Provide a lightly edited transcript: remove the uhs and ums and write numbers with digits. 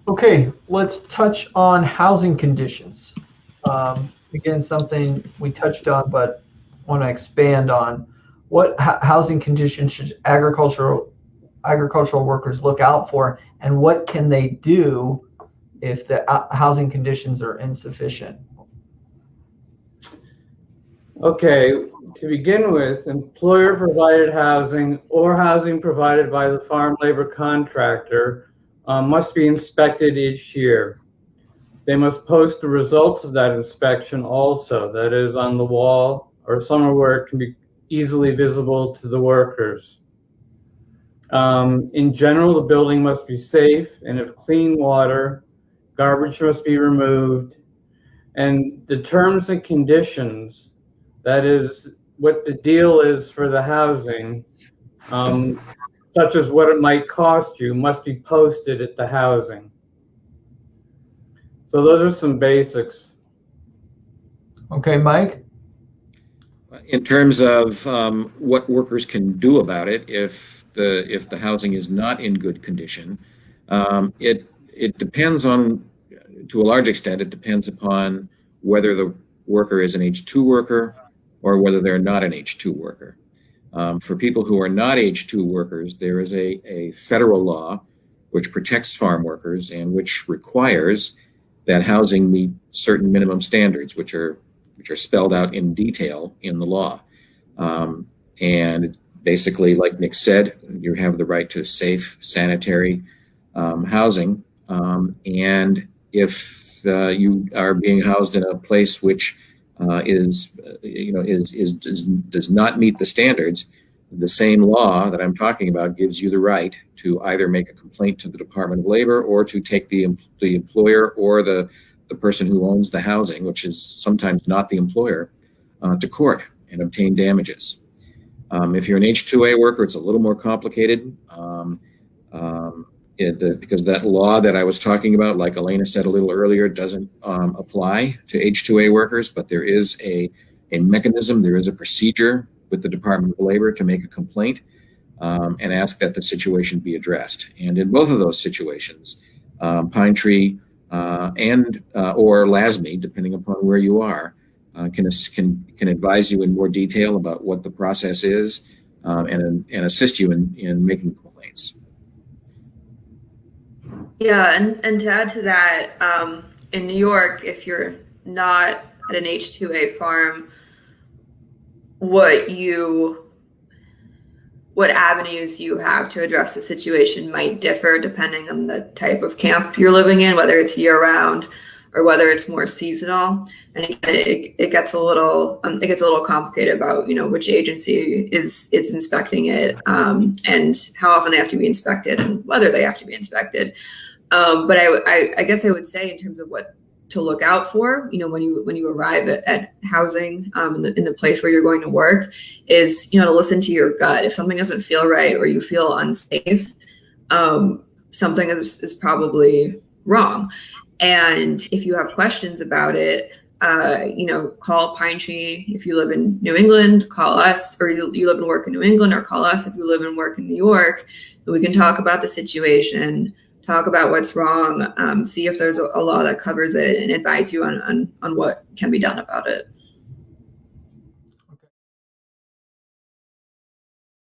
Okay, let's touch on housing conditions. Again, something we touched on, but want to expand on. What housing conditions should agricultural workers look out for, and what can they do if the housing conditions are insufficient? Okay, to begin with, employer-provided housing or housing provided by the farm labor contractor must be inspected each year. They must post the results of that inspection also, that is on the wall or somewhere where it can be easily visible to the workers. In general, the building must be safe and have clean water, garbage must be removed, and the terms and conditions, that is what the deal is for the housing, such as what it might cost you, must be posted at the housing. So those are some basics. Okay, Mike? In terms of what workers can do about it if the housing is not in good condition, it depends on, to a large extent, it depends upon whether the worker is an H-2 worker or whether they're not an H-2 worker. For people who are not H-2 workers, there is a federal law which protects farm workers and which requires that housing meet certain minimum standards, which are spelled out in detail in the law. And basically, like Nick said, you have the right to safe, sanitary housing. And if you are being housed in a place which does not meet the standards, the same law that I'm talking about gives you the right to either make a complaint to the Department of Labor or to take the employer or the person who owns the housing, which is sometimes not the employer, to court and obtain damages. If you're an H-2A worker, it's a little more complicated because that law that I was talking about, like Elena said a little earlier, doesn't apply to H-2A workers, but there is a mechanism, there is a procedure with the Department of Labor to make a complaint and ask that the situation be addressed. And in both of those situations, Pine Tree and or LASME, depending upon where you are, can advise you in more detail about what the process is and assist you in making complaints. Yeah, and to add to that, in New York, if you're not at an H-2A farm, what avenues you have to address the situation might differ depending on the type of camp you're living in, whether it's year-round or whether it's more seasonal. And it gets a little complicated about which agency is inspecting it, and how often they have to be inspected and whether they have to be inspected. But I guess I would say, in terms of what to look out for, when you arrive at housing in the place where you're going to work, is to listen to your gut. If something doesn't feel right or you feel unsafe, something is probably wrong. And if you have questions about it, call Pine Tree. If you live in New England, call us, or you live and work in New England, or call us if you live and work in New York. And we can talk about the situation, talk about what's wrong, see if there's a law that covers it, and advise you on what can be done about it.